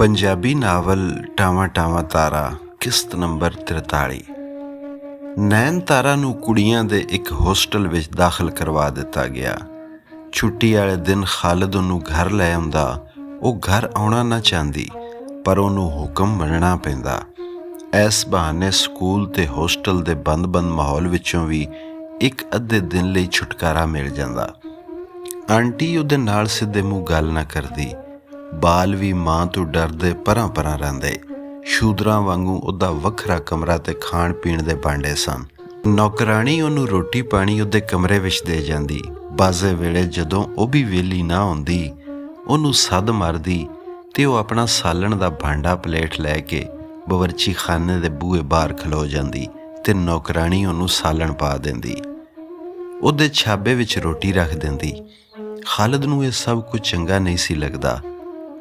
Punjabi novel ਟਾਵਾਂ ਟਾਵਾਂ ਤਾਰਾ ਕਿਸ਼ਤ number 43। ਨੈਣ ਤਾਰਾ ਨੂੰ ਕੁੜੀਆਂ ਦੇ ਇੱਕ ਹੋਸਟਲ ਵਿੱਚ ਦਾਖਲ ਕਰਵਾ ਦਿੱਤਾ ਗਿਆ। ਛੁੱਟੀ ਵਾਲੇ ਦਿਨ ਖਾਲਿਦ ਉਹਨੂੰ ਘਰ ਲੈ ਆਉਂਦਾ। ਉਹ ਘਰ ਆਉਣਾ ਨਾ ਚਾਹੁੰਦੀ, ਪਰ ਉਹਨੂੰ ਹੁਕਮ ਮੰਨਣਾ ਪੈਂਦਾ। ਇਸ ਬਹਾਨੇ ਸਕੂਲ ਤੇ ਹੋਸਟਲ ਦੇ ਬੰਦ-ਬੰਦ ਮਾਹੌਲ ਵਿੱਚੋਂ ਵੀ ਇੱਕ ਅੱਧੇ ਦਿਨ ਲਈ ਛੁਟਕਾਰਾ ਮਿਲ ਜਾਂਦਾ। ਆਂਟੀ ਉਹਦੇ ਨਾਲ ਸਿੱਧੇ ਮੂੰਹ ਗੱਲ ਨਾ ਕਰਦੀ। ਬਾਲ ਵੀ ਮਾਂ ਤੋਂ ਡਰਦੇ ਪਰਾਂ ਰਹਿੰਦੇ। ਸ਼ੂਦਰਾਂ ਵਾਂਗੂ ਉਹਦਾ ਵੱਖਰਾ ਕਮਰਾ ਤੇ ਖਾਣ ਪੀਣ ਦੇ ਭਾਂਡੇ ਸਨ। ਨੌਕਰਾਣੀ ਉਹਨੂੰ ਰੋਟੀ ਪਾਣੀ ਉਹਦੇ ਕਮਰੇ ਵਿੱਚ ਦੇ ਜਾਂਦੀ। ਬਾਜ਼ੇ ਵੇਲੇ ਜਦੋਂ ਉਹ ਵੀ ਵਿਹਲੀ ਨਾ ਹੁੰਦੀ, ਉਹਨੂੰ ਸੱਦ ਮਾਰਦੀ ਤੇ ਉਹ ਆਪਣਾ ਸਾਲਣ ਦਾ ਭਾਂਡਾ ਪਲੇਟ ਲੈ ਕੇ ਬਾਵਰਚੀ ਖਾਨੇ ਦੇ ਬੂਹੇ ਬਾਹਰ ਖਲੋ ਜਾਂਦੀ ਤੇ ਨੌਕਰਾਣੀ ਉਹਨੂੰ ਸਾਲਣ ਪਾ ਦਿੰਦੀ। ਉਹਦੇ ਛਾਬੇ ਵਿੱਚ ਰੋਟੀ ਰੱਖ ਦਿੰਦੀ। ਖਾਲਿਦ ਨੂੰ ਇਹ ਸਭ ਕੁਝ ਚੰਗਾ ਨਹੀਂ ਸੀ ਲੱਗਦਾ।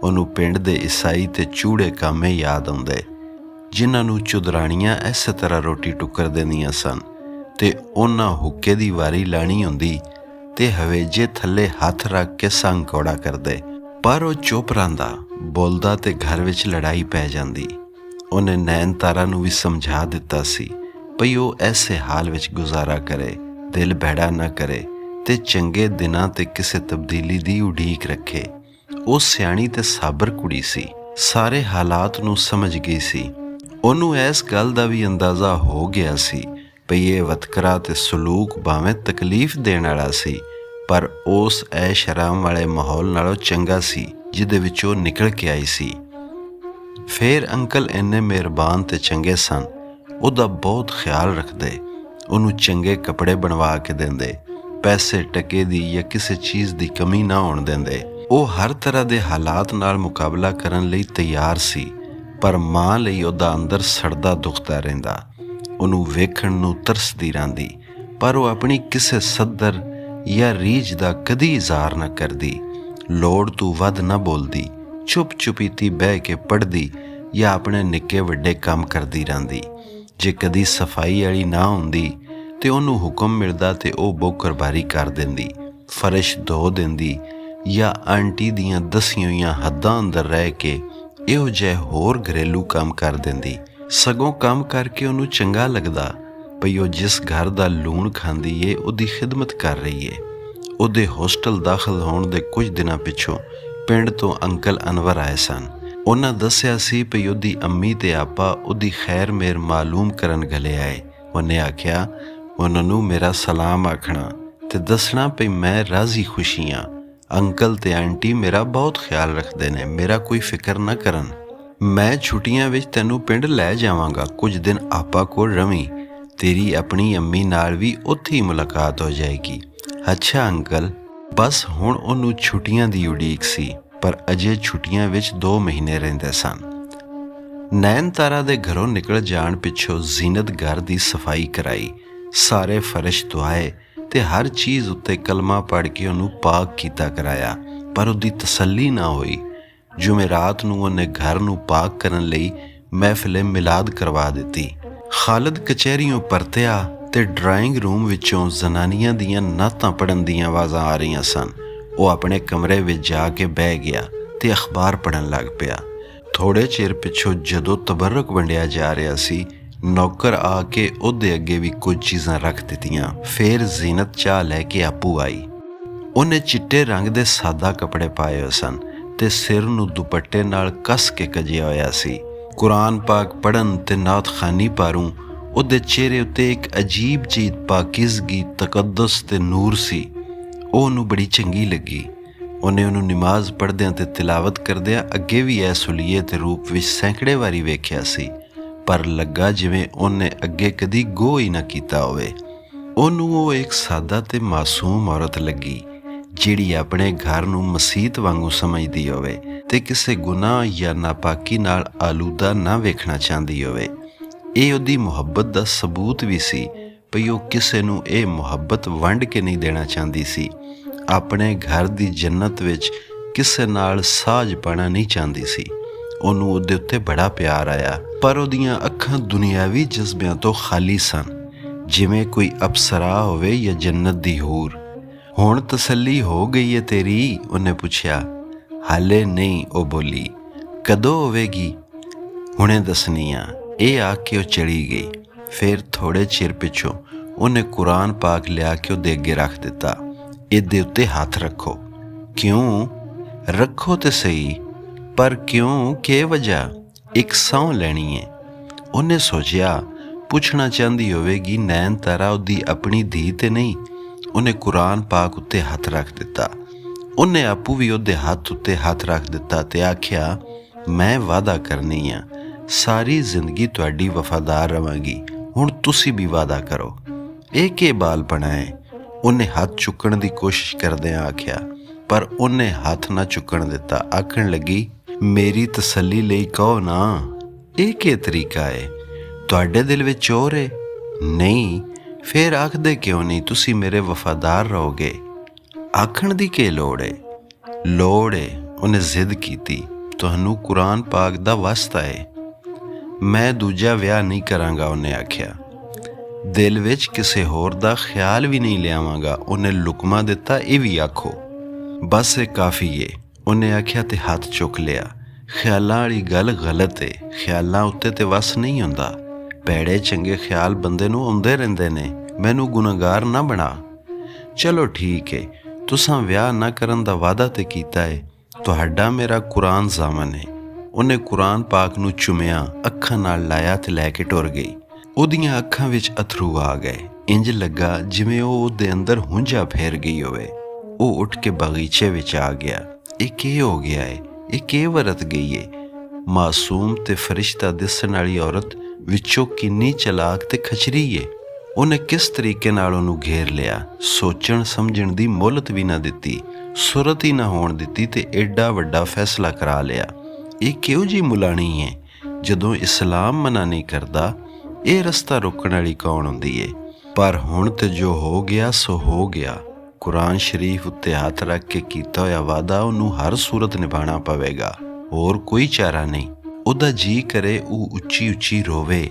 ਉਹਨੂੰ ਪਿੰਡ ਦੇ ਈਸਾਈ ਤੇ ਚੂੜੇ ਕਾਮੇ ਯਾਦ ਆਉਂਦੇ, ਜਿਨ੍ਹਾਂ ਨੂੰ ਚੁਦਰਾਣੀਆਂ ਇਸੇ ਤਰ੍ਹਾਂ ਰੋਟੀ ਟੁੱਕਰ ਦਿੰਦੀਆਂ ਸਨ ਤੇ ਉਹਨਾਂ ਹੁੱਕੇ ਦੀ ਵਾਰੀ ਲਾਣੀ ਹੁੰਦੀ ਤੇ ਹਵੇਜੇ ਥੱਲੇ ਹੱਥ ਰੱਖ ਕੇ ਸੰਗ ਕੌੜਾ ਕਰਦੇ। ਪਰ ਉਹ ਚੁੱਪ ਰਹਿੰਦਾ, ਬੋਲਦਾ ਤੇ ਘਰ ਵਿੱਚ ਲੜਾਈ ਪੈ ਜਾਂਦੀ। ਉਹਨੇ ਨੈਣ ਤਾਰਾ ਨੂੰ ਵੀ ਸਮਝਾ ਦਿੱਤਾ ਸੀ ਭਈ ਉਹ ਐਸੇ ਹਾਲ ਵਿੱਚ ਗੁਜ਼ਾਰਾ ਕਰੇ, ਦਿਲ ਬਹਿੜਾ ਨਾ ਕਰੇ ਤੇ ਚੰਗੇ ਦਿਨਾਂ ਤੇ ਕਿਸੇ ਤਬਦੀਲੀ ਦੀ ਉਡੀਕ ਰੱਖੇ। ਉਹ ਸਿਆਣੀ ਤੇ ਸਾਬਰ ਕੁੜੀ ਸੀ, ਸਾਰੇ ਹਾਲਾਤ ਨੂੰ ਸਮਝ ਗਈ ਸੀ। ਉਹਨੂੰ ਇਸ ਗੱਲ ਦਾ ਵੀ ਅੰਦਾਜ਼ਾ ਹੋ ਗਿਆ ਸੀ ਭਈ ਇਹ ਵਤਕਰਾ ਤੇ ਸਲੂਕ ਭਾਵੇਂ ਤਕਲੀਫ ਦੇਣ ਵਾਲਾ ਸੀ, ਪਰ ਉਸ ਐਸ਼ ਆਰਾਮ ਵਾਲੇ ਮਾਹੌਲ ਨਾਲੋਂ ਚੰਗਾ ਸੀ ਜਿਹਦੇ ਵਿੱਚ ਉਹ ਨਿਕਲ ਕੇ ਆਈ ਸੀ। ਫੇਰ ਅੰਕਲ ਇੰਨੇ ਮਿਹਰਬਾਨ ਤੇ ਚੰਗੇ ਸਨ, ਉਹਦਾ ਬਹੁਤ ਖਿਆਲ ਰੱਖਦੇ। ਉਹਨੂੰ ਚੰਗੇ ਕੱਪੜੇ ਬਣਵਾ ਕੇ ਦਿੰਦੇ, ਪੈਸੇ ਟਕੇ ਦੀ ਜਾਂ ਕਿਸੇ ਚੀਜ਼ ਦੀ ਕਮੀ ਨਾ ਹੋਣ ਦਿੰਦੇ। ਉਹ ਹਰ ਤਰ੍ਹਾਂ ਦੇ ਹਾਲਾਤ ਨਾਲ ਮੁਕਾਬਲਾ ਕਰਨ ਲਈ ਤਿਆਰ ਸੀ, ਪਰ ਮਾਂ ਲਈ ਉਹਦਾ ਅੰਦਰ ਸੜਦਾ ਦੁਖਦਾ ਰਹਿੰਦਾ। ਉਹਨੂੰ ਵੇਖਣ ਨੂੰ ਤਰਸਦੀ ਰਹਿੰਦੀ, ਪਰ ਉਹ ਆਪਣੀ ਕਿਸੇ ਸੱਦਰ ਜਾਂ ਰੀਝ ਦਾ ਕਦੀ ਇਜ਼ਹਾਰ ਨਾ ਕਰਦੀ। ਲੋੜ ਤੋਂ ਵੱਧ ਨਾ ਬੋਲਦੀ, ਚੁੱਪ-ਚੁਪੀਤੀ ਬਹਿ ਕੇ ਪੜ੍ਹਦੀ ਜਾਂ ਆਪਣੇ ਨਿੱਕੇ ਵੱਡੇ ਕੰਮ ਕਰਦੀ ਰਹਿੰਦੀ। ਜੇ ਕਦੀ ਸਫਾਈ ਵਾਲੀ ਨਾ ਹੁੰਦੀ ਤੇ ਉਹਨੂੰ ਹੁਕਮ ਮਿਲਦਾ ਤੇ ਉਹ ਬੋਕਰਬਾਰੀ ਕਰ ਦਿੰਦੀ, ਫਰਸ਼ ਧੋ ਦਿੰਦੀ ਜਾਂ ਆਂਟੀ ਦੀਆਂ ਦੱਸੀਆਂ ਹੋਈਆਂ ਹੱਦਾਂ ਅੰਦਰ ਰਹਿ ਕੇ ਇਹੋ ਜਿਹੇ ਹੋਰ ਘਰੇਲੂ ਕੰਮ ਕਰ ਦਿੰਦੀ। ਸਗੋਂ ਕੰਮ ਕਰਕੇ ਉਹਨੂੰ ਚੰਗਾ ਲੱਗਦਾ ਭਈ ਉਹ ਜਿਸ ਘਰ ਦਾ ਲੂਣ ਖਾਂਦੀ ਏ ਉਹਦੀ ਖਿਦਮਤ ਕਰ ਰਹੀ ਏ। ਉਹਦੇ ਹੋਸਟਲ ਦਾਖਲ ਹੋਣ ਦੇ ਕੁਝ ਦਿਨਾਂ ਪਿੱਛੋਂ ਪਿੰਡ ਤੋਂ ਅੰਕਲ ਅਨਵਰ ਆਏ ਸਨ। ਉਹਨਾਂ ਦੱਸਿਆ ਸੀ ਭਈ ਉਹਦੀ ਅੰਮੀ ਤੇ ਆਪਾ ਉਹਦੀ ਖੈਰ ਮੇਰ ਮਾਲੂਮ ਕਰਨ ਗਲੇ ਆਏ। ਉਹਨੇ ਆਖਿਆ ਉਹਨਾਂ ਨੂੰ ਮੇਰਾ ਸਲਾਮ ਆਖਣਾ ਤੇ ਦੱਸਣਾ ਭਈ ਮੈਂ ਰਾਜ਼ੀ ਖੁਸ਼ੀ ਹਾਂ। ਅੰਕਲ ਤੇ ਆਂਟੀ ਮੇਰਾ ਬਹੁਤ ਖਿਆਲ ਰੱਖਦੇ ਨੇ, ਮੇਰਾ ਕੋਈ ਫਿਕਰ ਨਾ ਕਰਨ। ਮੈਂ ਛੁੱਟੀਆਂ ਵਿੱਚ ਤੈਨੂੰ ਪਿੰਡ ਲੈ ਜਾਵਾਂਗਾ, ਕੁਝ ਦਿਨ ਆਪਾ ਕੋਲ ਰਵੀਂ। ਤੇਰੀ ਆਪਣੀ ਅੰਮੀ ਨਾਲ ਵੀ ਉੱਥੇ ਹੀ ਮੁਲਾਕਾਤ ਹੋ ਜਾਏਗੀ। ਅੱਛਾ ਅੰਕਲ। ਬਸ ਹੁਣ ਉਹਨੂੰ ਛੁੱਟੀਆਂ ਦੀ ਉਡੀਕ ਸੀ, ਪਰ ਅਜੇ ਛੁੱਟੀਆਂ ਵਿੱਚ 2 ਮਹੀਨੇ ਰਹਿੰਦੇ ਸਨ। ਨੈਣ ਤਾਰਾ ਦੇ ਘਰੋਂ ਨਿਕਲ ਜਾਣ ਪਿੱਛੋਂ ਜ਼ੀਨਤ ਘਰ ਦੀ ਸਫਾਈ ਕਰਾਈ, ਸਾਰੇ ਫਰਸ਼ ਧੁਆਏ ਤੇ ਹਰ ਚੀਜ਼ ਉੱਤੇ ਕਲਮਾ ਪੜ੍ਹ ਕੇ ਉਹਨੂੰ ਪਾਕ ਕੀਤਾ ਕਰਾਇਆ, ਪਰ ਉਹਦੀ ਤਸੱਲੀ ਨਾ ਹੋਈ। ਜੁਮੇਰਾਤ ਨੂੰ ਉਹਨੇ ਘਰ ਨੂੰ ਪਾਕ ਕਰਨ ਲਈ ਮਹਿਫਿਲ ਮਿਲਾਦ ਕਰਵਾ ਦਿੱਤੀ। ਖਾਲਿਦ ਕਚਹਿਰੀਓਂ ਪਰਤਿਆ ਤੇ ਡਰਾਇੰਗ ਰੂਮ ਵਿੱਚੋਂ ਜ਼ਨਾਨੀਆਂ ਦੀਆਂ ਨਾਤਾਂ ਪੜ੍ਹਨ ਦੀਆਂ ਆਵਾਜ਼ਾਂ ਆ ਰਹੀਆਂ ਸਨ। ਉਹ ਆਪਣੇ ਕਮਰੇ ਵਿੱਚ ਜਾ ਕੇ ਬਹਿ ਗਿਆ ਤੇ ਅਖਬਾਰ ਪੜ੍ਹਨ ਲੱਗ ਪਿਆ। ਥੋੜ੍ਹੇ ਚਿਰ ਪਿੱਛੋਂ ਜਦੋਂ ਤਬਰਕ ਵੰਡਿਆ ਜਾ ਰਿਹਾ ਸੀ, ਨੌਕਰ ਆ ਕੇ ਉਹਦੇ ਅੱਗੇ ਵੀ ਕੁਝ ਚੀਜ਼ਾਂ ਰੱਖ ਦਿੱਤੀਆਂ। ਫੇਰ ਜ਼ੀਨਤ ਚਾਹ ਲੈ ਕੇ ਆਪੂ ਆਈ। ਉਹਨੇ ਚਿੱਟੇ ਰੰਗ ਦੇ ਸਾਦਾ ਕੱਪੜੇ ਪਾਏ ਹੋਏ ਸਨ ਤੇ ਸਿਰ ਨੂੰ ਦੁਪੱਟੇ ਨਾਲ ਕੱਸ ਕੇ ਕੱਜਿਆ ਹੋਇਆ ਸੀ। ਕੁਰਾਨ ਪਾਕ ਪੜ੍ਹਨ ਤੇ ਨਾਤ ਖਾਨੀ ਪਾਰੂ ਉਹਦੇ ਚਿਹਰੇ ਉੱਤੇ ਇੱਕ ਅਜੀਬ ਜਿਹੀ ਪਾਕਿਜ਼ਗੀ, ਤਕੱਦਸ ਤੇ ਨੂਰ ਸੀ। ਉਹ ਉਹਨੂੰ ਬੜੀ ਚੰਗੀ ਲੱਗੀ। ਉਹਨੇ ਉਹਨੂੰ ਨਮਾਜ਼ ਪੜ੍ਹਦਿਆਂ ਤੇ ਤਿਲਾਵਤ ਕਰਦਿਆਂ ਅੱਗੇ ਵੀ ਇਸ ਹੁਲੀਏ ਤੇ ਰੂਪ ਵਿੱਚ ਸੈਂਕੜੇ ਵਾਰੀ ਵੇਖਿਆ ਸੀ, ਪਰ ਲੱਗਾ ਜਿਵੇਂ ਉਹਨੇ ਅੱਗੇ ਕਦੀ ਗੋ ਹੀ ਨਾ ਕੀਤਾ ਹੋਵੇ। ਉਹਨੂੰ ਉਹ ਇੱਕ ਸਾਦਾ ਤੇ ਮਾਸੂਮ ਔਰਤ ਲੱਗੀ, ਜਿਹੜੀ ਆਪਣੇ ਘਰ ਨੂੰ ਮਸੀਤ ਵਾਂਗੂ ਸਮਝਦੀ ਹੋਵੇ ਤੇ ਕਿਸੇ ਗੁਨਾਹ ਜਾਂ ਨਾਪਾਕੀ ਨਾਲ ਆਲੂਦਾ ਨਾ ਵੇਖਣਾ ਚਾਹੁੰਦੀ ਹੋਵੇ। ਇਹ ਉਹਦੀ ਮੁਹੱਬਤ ਦਾ ਸਬੂਤ ਵੀ ਸੀ ਭਈ ਉਹ ਕਿਸੇ ਨੂੰ ਇਹ ਮੁਹੱਬਤ ਵੰਡ ਕੇ ਨਹੀਂ ਦੇਣਾ ਚਾਹੁੰਦੀ ਸੀ। ਆਪਣੇ ਘਰ ਦੀ ਜੰਨਤ ਵਿੱਚ ਕਿਸੇ ਨਾਲ ਸਾਝ ਪਾਣਾ ਨਹੀਂ ਚਾਹੁੰਦੀ ਸੀ। ਉਹਨੂੰ ਉਹਦੇ ਉੱਤੇ ਬੜਾ ਪਿਆਰ ਆਇਆ, ਪਰ ਉਹਦੀਆਂ ਅੱਖਾਂ ਦੁਨਿਆਵੀ ਜਜ਼ਬਿਆਂ ਤੋਂ ਖਾਲੀ ਸਨ, ਜਿਵੇਂ ਕੋਈ ਅਪਸਰਾ ਹੋਵੇ ਜਾਂ ਜੰਨਤ ਦੀ ਹੂਰ। ਹੁਣ ਤਸੱਲੀ ਹੋ ਗਈ ਹੈ ਤੇਰੀ? ਉਹਨੇ ਪੁੱਛਿਆ। ਹਾਲੇ ਨਹੀਂ, ਉਹ ਬੋਲੀ। ਕਦੋਂ ਹੋਵੇਗੀ? ਹੁਣੇ ਦੱਸਣੀ ਆ, ਇਹ ਆਖ ਕੇ ਉਹ ਚਲੀ ਗਈ। ਫਿਰ ਥੋੜ੍ਹੇ ਚਿਰ ਪਿੱਛੋਂ ਉਹਨੇ ਕੁਰਾਨ ਪਾਕ ਲਿਆ ਕੇ ਉਹਦੇ ਅੱਗੇ ਰੱਖ ਦਿੱਤਾ। ਇਹਦੇ ਉੱਤੇ ਹੱਥ ਰੱਖੋ। ਕਿਉਂ? ਰੱਖੋ ਤੇ ਸਹੀ, ਪਰ ਕਿਉਂ? ਕੀ ਵਜ੍ਹਾ? ਇੱਕ ਸਹੁੰ ਲੈਣੀ ਹੈ। ਉਹਨੇ ਸੋਚਿਆ ਪੁੱਛਣਾ ਚਾਹੁੰਦੀ ਹੋਵੇਗੀ ਨੈਣ ਤਾਰਾ ਉਹਦੀ ਆਪਣੀ ਧੀ ਤੇ ਨਹੀਂ। ਉਹਨੇ ਕੁਰਾਨ ਪਾਕ ਉੱਤੇ ਹੱਥ ਰੱਖ ਦਿੱਤਾ। ਉਹਨੇ ਆਪੂ ਵੀ ਉਹਦੇ ਹੱਥ ਉੱਤੇ ਹੱਥ ਰੱਖ ਦਿੱਤਾ ਤੇ ਆਖਿਆ, ਮੈਂ ਵਾਅਦਾ ਕਰਨੀ ਆ, ਸਾਰੀ ਜ਼ਿੰਦਗੀ ਤੁਹਾਡੀ ਵਫਾਦਾਰ ਰਵਾਂਗੀ। ਹੁਣ ਤੁਸੀਂ ਵੀ ਵਾਅਦਾ ਕਰੋ। ਇਹ ਕੀ ਬਾਲਪਣਾ ਹੈ? ਉਹਨੇ ਹੱਥ ਚੁੱਕਣ ਦੀ ਕੋਸ਼ਿਸ਼ ਕਰਦਿਆਂ ਆਖਿਆ, ਪਰ ਉਹਨੇ ਹੱਥ ਨਾ ਚੁੱਕਣ ਦਿੱਤਾ। ਆਖਣ ਲੱਗੀ, ਮੇਰੀ ਤਸੱਲੀ ਲਈ ਕਹੋ ਨਾ, ਇਹ ਕੀ ਤਰੀਕਾ ਹੈ? ਤੁਹਾਡੇ ਦਿਲ ਵਿੱਚ ਚੋਰ ਹੈ? ਨਹੀਂ, ਫਿਰ ਆਖਦੇ ਕਿਉਂ ਨਹੀਂ ਤੁਸੀਂ ਮੇਰੇ ਵਫਾਦਾਰ ਰਹੋਗੇ? ਆਖਣ ਦੀ ਕੀ ਲੋੜ ਹੈ? ਲੋੜ ਹੈ। ਉਹਨੇ ਜ਼ਿੱਦ ਕੀਤੀ, ਤੁਹਾਨੂੰ ਕੁਰਾਨ ਪਾਕ ਦਾ ਵਾਸਤਾ ਹੈ। ਮੈਂ ਦੂਜਾ ਵਿਆਹ ਨਹੀਂ ਕਰਾਂਗਾ, ਉਹਨੇ ਆਖਿਆ। ਦਿਲ ਵਿੱਚ ਕਿਸੇ ਹੋਰ ਦਾ ਖਿਆਲ ਵੀ ਨਹੀਂ ਲਿਆਵਾਂਗਾ। ਉਹਨੇ ਲੁਕਮਾ ਦਿੱਤਾ, ਇਹ ਵੀ ਆਖੋ। ਬਸ ਇਹ ਕਾਫੀ ਏ, ਉਹਨੇ ਆਖਿਆ ਤੇ ਹੱਥ ਚੁੱਕ ਲਿਆ। ਖਿਆਲਾਂ ਵਾਲੀ ਗੱਲ ਗਲਤ ਏ। ਖਿਆਲਾਂ ਉੱਤੇ ਤੇ ਵਸ ਨਹੀਂ ਹੁੰਦਾ। ਭੈੜੇ ਚੰਗੇ ਖਿਆਲ ਬੰਦੇ ਨੂੰ ਆਉਂਦੇ ਰਹਿੰਦੇ ਨੇ। ਮੈਨੂੰ ਗੁਨਾਹਗਾਰ ਨਾ ਬਣਾ। ਚਲੋ ਠੀਕ ਏ, ਤੁਸਾਂ ਵਿਆਹ ਨਾ ਕਰਨ ਦਾ ਵਾਅਦਾ ਤੇ ਕੀਤਾ ਏ। ਤੁਹਾਡਾ ਮੇਰਾ ਕੁਰਾਨ ਜ਼ਾਮਨ ਏ। ਉਹਨੇ ਕੁਰਾਨ ਪਾਕ ਨੂੰ ਚੁੰਮਿਆ, ਅੱਖਾਂ ਨਾਲ ਲਾਇਆ ਤੇ ਲੈ ਕੇ ਟੁਰ ਗਈ। ਉਹਦੀਆਂ ਅੱਖਾਂ ਵਿੱਚ ਅਥਰੂ ਆ ਗਏ। ਇੰਜ ਲੱਗਾ ਜਿਵੇਂ ਉਹ ਉਹਦੇ ਅੰਦਰ ਹੁੰਝਾ ਫੇਰ ਗਈ ਹੋਵੇ। ਉਹ ਉੱਠ ਕੇ ਬਗੀਚੇ ਵਿੱਚ ਆ ਗਿਆ। ਇਹ ਕੀ ਹੋ ਗਿਆ ਏ? ਇਹ ਕੀ ਵਰਤ ਗਈ ਏ? ਮਾਸੂਮ ਤੇ ਫਰਿਸ਼ਤਾ ਦਿਸਣ ਵਾਲੀ ਔਰਤ ਵਿੱਚੋਂ ਕਿੰਨੀ ਚਲਾਕ ਤੇ ਖਚਰੀ ਏ। ਉਹਨੇ ਕਿਸ ਤਰੀਕੇ ਨਾਲ ਉਹਨੂੰ ਘੇਰ ਲਿਆ। ਸੋਚਣ ਸਮਝਣ ਦੀ ਮੁਹਲਤ ਵੀ ਨਾ ਦਿੱਤੀ, ਸੁਰਤ ਹੀ ਨਾ ਹੋਣ ਦਿੱਤੀ ਤੇ ਐਡਾ ਵੱਡਾ ਫੈਸਲਾ ਕਰਾ ਲਿਆ। ਇਹ ਕਿਹੋ ਜਿਹੀ ਮੁਲਾਣੀ ਹੈ? ਜਦੋਂ ਇਸਲਾਮ ਮਨਾ ਨਹੀਂ ਕਰਦਾ, ਇਹ ਰਸਤਾ ਰੋਕਣ ਵਾਲੀ ਕੌਣ ਹੁੰਦੀ ਏ? ਪਰ ਹੁਣ ਤੇ ਜੋ ਹੋ ਗਿਆ ਸੋ ਹੋ ਗਿਆ। ਕੁਰਾਨ ਸ਼ਰੀਫ ਉੱਤੇ ਹੱਥ ਰੱਖ ਕੇ ਕੀਤਾ ਹੋਇਆ ਵਾਅਦਾ ਉਹਨੂੰ ਹਰ ਸੂਰਤ ਨਿਭਾਉਣਾ ਪਵੇਗਾ। ਹੋਰ ਕੋਈ ਚਾਰਾ ਨਹੀਂ। ਉਹਦਾ ਜੀਅ ਕਰੇ ਉਹ ਉੱਚੀ ਉੱਚੀ ਰੋਵੇ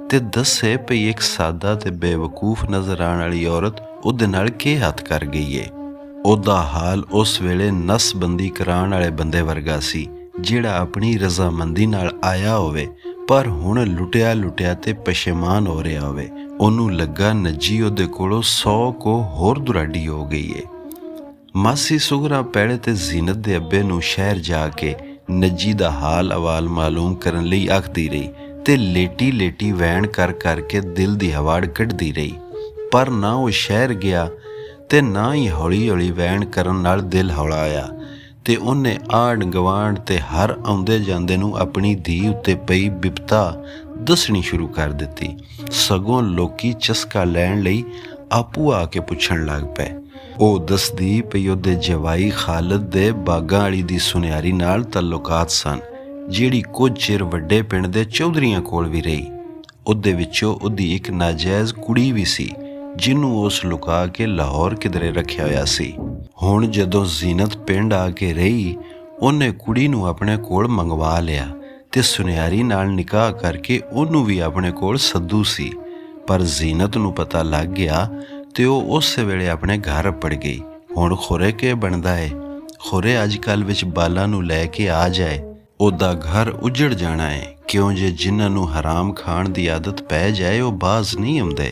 ਤੇ ਦੱਸੇ ਭਈ ਇੱਕ ਸਾਦਾ ਤੇ ਬੇਵਕੂਫ ਨਜ਼ਰ ਆਉਣ ਵਾਲੀ ਔਰਤ ਉਹਦੇ ਨਾਲ ਕੀ ਹੱਥ ਕਰ ਗਈ ਏ। ਉਹਦਾ ਹਾਲ ਉਸ ਵੇਲੇ ਨਸਬੰਦੀ ਕਰਾਉਣ ਵਾਲੇ ਬੰਦੇ ਵਰਗਾ ਸੀ, ਜਿਹੜਾ ਆਪਣੀ ਰਜ਼ਾਮੰਦੀ ਨਾਲ ਆਇਆ ਹੋਵੇ ਪਰ ਹੁਣ ਲੁੱਟਿਆ ਲੁੱਟਿਆ ਤੇ ਪਸ਼ੇਮਾਨ ਹੋ ਰਿਹਾ ਹੋਵੇ। ਉਹਨੂੰ ਲੱਗਾ ਨੱਜੀ ਉਹਦੇ ਕੋਲੋਂ 100 ਕੋ ਹੋਰ ਦੁਰਾਡੀ ਹੋ ਗਈ ਏ। ਮਾਸੀ ਸੁਗਰਾ ਪਹਿਲੇ ਤੇ ਜ਼ੀਨਤ ਦੇ ਅੱਬੇ ਨੂੰ ਸ਼ਹਿਰ ਜਾ ਕੇ ਨੱਜੀ ਦਾ ਹਾਲ ਅਵਾਲ ਮਾਲੂਮ ਕਰਨ ਲਈ ਆਖਦੀ ਰਹੀ ਤੇ ਲੇਟੀ ਲੇਟੀ ਵੈਣ ਕਰ ਕਰਕੇ ਦਿਲ ਦੀ ਹਵਾੜ ਕੱਢਦੀ ਰਹੀ। ਪਰ ਨਾ ਉਹ ਸ਼ਹਿਰ ਗਿਆ ਤੇ ਨਾ ਹੀ ਹੌਲੀ ਹੌਲੀ ਵੈਣ ਕਰਨ ਨਾਲ ਦਿਲ ਹੌਲਾ ਆਇਆ ਤੇ ਉਹਨੇ ਆਂਢ ਗਵਾਂਢ ਤੇ ਹਰ ਆਉਂਦੇ ਜਾਂਦੇ ਨੂੰ ਆਪਣੀ ਧੀ ਉੱਤੇ ਪਈ ਬਿਪਤਾ ਦੱਸਣੀ ਸ਼ੁਰੂ ਕਰ ਦਿੱਤੀ। ਸਗੋਂ ਲੋਕੀ ਚਸਕਾ ਲੈਣ ਲਈ ਆਪੂ ਆ ਕੇ ਪੁੱਛਣ ਲੱਗ ਪਏ। ਉਹ ਦੱਸਦੀ ਪਈ ਉਹਦੇ ਜਵਾਈ ਖਾਲਦ ਦੇ ਬਾਗਾਂ ਵਾਲੀ ਦੀ ਸੁਨਿਆਰੀ ਨਾਲ ਤਾਲੁਕਾਤ ਸਨ, ਜਿਹੜੀ ਕੁਝ ਚਿਰ ਵੱਡੇ ਪਿੰਡ ਦੇ ਚੌਧਰੀਆਂ ਕੋਲ ਵੀ ਰਹੀ। ਉਹਦੇ ਵਿੱਚੋਂ ਉਹਦੀ ਇੱਕ ਨਾਜਾਇਜ਼ ਕੁੜੀ ਵੀ ਸੀ, ਜਿਹਨੂੰ ਉਸ ਲੁਕਾ ਕੇ ਲਾਹੌਰ ਕਿਧਰੇ ਰੱਖਿਆ ਹੋਇਆ ਸੀ। ਹੁਣ ਜਦੋਂ ਜ਼ੀਨਤ ਪਿੰਡ ਆ ਕੇ ਰਹੀ, ਉਹਨੇ ਕੁੜੀ ਨੂੰ ਆਪਣੇ ਕੋਲ ਮੰਗਵਾ ਲਿਆ ਤੇ ਸੁਨਿਆਰੀ ਨਾਲ ਨਿਕਾਹ ਕਰਕੇ ਉਹਨੂੰ ਵੀ ਆਪਣੇ ਕੋਲ ਸੱਦੂ ਸੀ। ਪਰ ਜ਼ੀਨਤ ਨੂੰ ਪਤਾ ਲੱਗ ਗਿਆ ਤੇ ਉਹ ਉਸੇ ਵੇਲੇ ਆਪਣੇ ਘਰ ਪੜ ਗਈ। ਹੁਣ ਖੁਰੇ ਕੇ ਬਣਦਾ ਏ, ਖੁਰੇ ਅੱਜ ਕੱਲ੍ਹ ਵਿੱਚ ਬਾਲਾਂ ਨੂੰ ਲੈ ਕੇ ਆ ਜਾਏ। ਉਹਦਾ ਘਰ ਉਜੜ ਜਾਣਾ ਏ, ਕਿਉਂ ਜੇ ਜਿਨ੍ਹਾਂ ਨੂੰ ਹਰਾਮ ਖਾਣ ਦੀ ਆਦਤ ਪੈ ਜਾਏ ਉਹ ਬਾਜ਼ ਨਹੀਂ ਆਉਂਦੇ।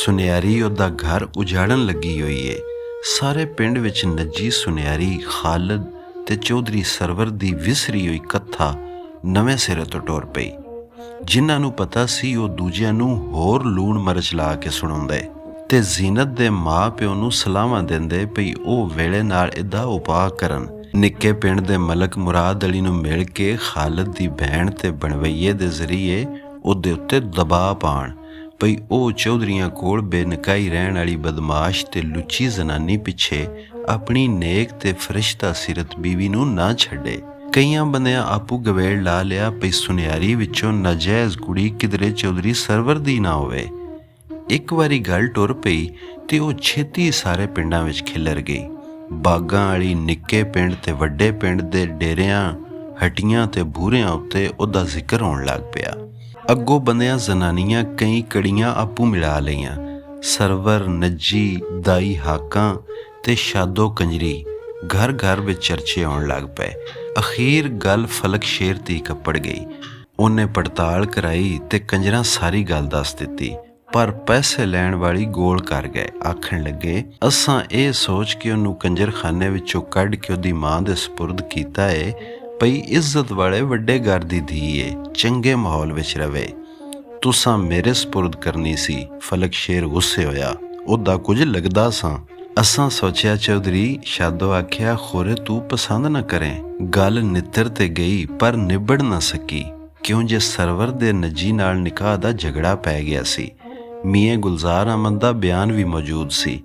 ਸੁਨਿਆਰੀ ਉਹਦਾ ਘਰ ਉਜਾੜਨ ਲੱਗੀ ਹੋਈ ਏ। ਸਾਰੇ ਪਿੰਡ ਵਿੱਚ ਨੱਜੀ ਸੁਨਿਆਰੀ ਖਾਲਦ ਤੇ ਚੌਧਰੀ ਸਰਵਰ ਦੀ ਵਿਸਰੀ ਹੋਈ ਕਥਾ ਨਵੇਂ ਸਿਰੇ ਤੋਂ ਟੁਰ ਪਈ। ਜਿਨ੍ਹਾਂ ਨੂੰ ਪਤਾ ਸੀ ਉਹ ਦੂਜਿਆਂ ਨੂੰ ਹੋਰ ਲੂਣ ਮਰਚ ਲਾ ਕੇ ਸੁਣਾਉਂਦੇ ਤੇ ਜ਼ੀਨਤ ਦੇ ਮਾਂ ਪਿਓ ਨੂੰ ਸਲਾਹਾਂ ਦਿੰਦੇ ਪਈ ਉਹ ਵੇਲੇ ਨਾਲ ਇਹਦਾ ਉਪਾਅ ਕਰਨ। ਨਿੱਕੇ ਪਿੰਡ ਦੇ ਮਲਕ ਮੁਰਾਦ ਅਲੀ ਨੂੰ ਮਿਲ ਕੇ ਖਾਲਦ ਦੀ ਭੈਣ ਤੇ ਬਣਵਈਏ ਦੇ ਜ਼ਰੀਏ ਉਹਦੇ ਉੱਤੇ ਦਬਾਅ ਪਾਉਣ ਪਈ ਉਹ ਚੌਧਰੀਆਂ ਕੋਲ ਬੇਨਕਾਈ ਰਹਿਣ ਵਾਲੀ ਬਦਮਾਸ਼ ਤੇ ਲੁੱਚੀ ਜ਼ਨਾਨੀ ਪਿੱਛੇ ਆਪਣੀ ਨੇਕ ਤੇ ਫਰਿਸ਼ਤਾ ਸੀਰਤ ਬੀਵੀ ਨੂੰ ਨਾ ਛੱਡੇ। ਕਈਆਂ ਬੰਦਿਆਂ ਆਪੂ ਗਵੇੜ ਲਾ ਲਿਆ ਪਈ ਸੁਨਿਆਰੀ ਵਿੱਚੋਂ ਨਾਜਾਇਜ਼ ਕੁੜੀ ਕਿਧਰੇ ਚੌਧਰੀ ਸਰਵਰ ਦੀ ਨਾ ਹੋਵੇ। ਇੱਕ ਵਾਰੀ ਗੱਲ ਟੁਰ ਪਈ ਤੇ ਉਹ ਛੇਤੀ ਸਾਰੇ ਪਿੰਡਾਂ ਵਿੱਚ ਖਿਲਰ ਗਈ। ਬਾਗਾਂ ਵਾਲੀ ਨਿੱਕੇ ਪਿੰਡ ਤੇ ਵੱਡੇ ਪਿੰਡ ਦੇ ਡੇਰਿਆਂ, ਹੱਟੀਆਂ ਤੇ ਬੂਰਿਆਂ ਉੱਤੇ ਉਹਦਾ ਜ਼ਿਕਰ ਹੋਣ ਲੱਗ ਪਿਆ। ਅੱਗੋਂ ਬੰਦਿਆਂ ਜ਼ਨਾਨੀਆਂ ਕਈ ਕੜੀਆਂ ਆਪੂ ਮਿਲਾ ਲਈਆਂ। ਸਰਵਰ, ਨੱਜੀ, ਦਾਈ ਹਾਕਾਂ ਤੇ ਸ਼ਾਦੋ ਕੰਜਰੀ ਘਰ ਘਰ ਵਿੱਚ ਚਰਚੇ ਆਉਣ ਲੱਗ ਪਏ। ਅਖੀਰ ਗੱਲ ਫਲਕ ਸ਼ੇਰ ਤੀ ਕੱਪੜ ਗਈ। ਉਹਨੇ ਪੜਤਾਲ ਕਰਾਈ ਤੇ ਕੰਜਰਾਂ ਸਾਰੀ ਗੱਲ ਦੱਸ ਦਿੱਤੀ। ਪਰ ਪੈਸੇ ਲੈਣ ਵਾਲੀ ਗੋਲ ਕਰ ਗਏ। ਆਖਣ ਲੱਗੇ, ਅਸਾਂ ਇਹ ਸੋਚ ਕੇ ਉਹਨੂੰ ਕੰਜਰਖਾਨੇ ਵਿੱਚੋਂ ਕੱਢ ਕੇ ਉਹਦੀ ਮਾਂ ਦੇ ਸਪੁਰਦ ਕੀਤਾ ਏ ਪਈ ਇੱਜ਼ਤ ਵਾਲੇ ਵੱਡੇ ਘਰ ਦੀ ਧੀ ਏ, ਚੰਗੇ ਮਾਹੌਲ ਵਿੱਚ ਰਵੇ। ਤੁਸਾਂ ਮੇਰੇ ਸਪੁਰਦ ਕਰਨੀ ਸੀ। ਫਲਕ ਸ਼ੇਰ ਗੁੱਸੇ ਹੋਇਆ। ਉਹਦਾ ਕੁਝ ਲੱਗਦਾ ਸਾਂ। ਅਸਾਂ ਸੋਚਿਆ ਚੌਧਰੀ। ਸ਼ਾਦੋ ਆਖਿਆ, ਖੋਰੇ ਤੂੰ ਪਸੰਦ ਨਾ ਕਰੇ। ਗੱਲ ਨਿੱਤਰ ਤੇ ਗਈ ਪਰ ਨਿਬੜ ਨਾ ਸਕੀ, ਕਿਉਂ ਜੇ ਸਰਵਰ ਦੇ ਨੱਜੀ ਨਾਲ ਨਿਕਾਹ ਦਾ ਝਗੜਾ ਪੈ ਗਿਆ ਸੀ। ਮੀਆਂ ਗੁਲਜ਼ਾਰ ਅਹਿਮਦ ਦਾ ਬਿਆਨ ਵੀ ਮੌਜੂਦ ਸੀ,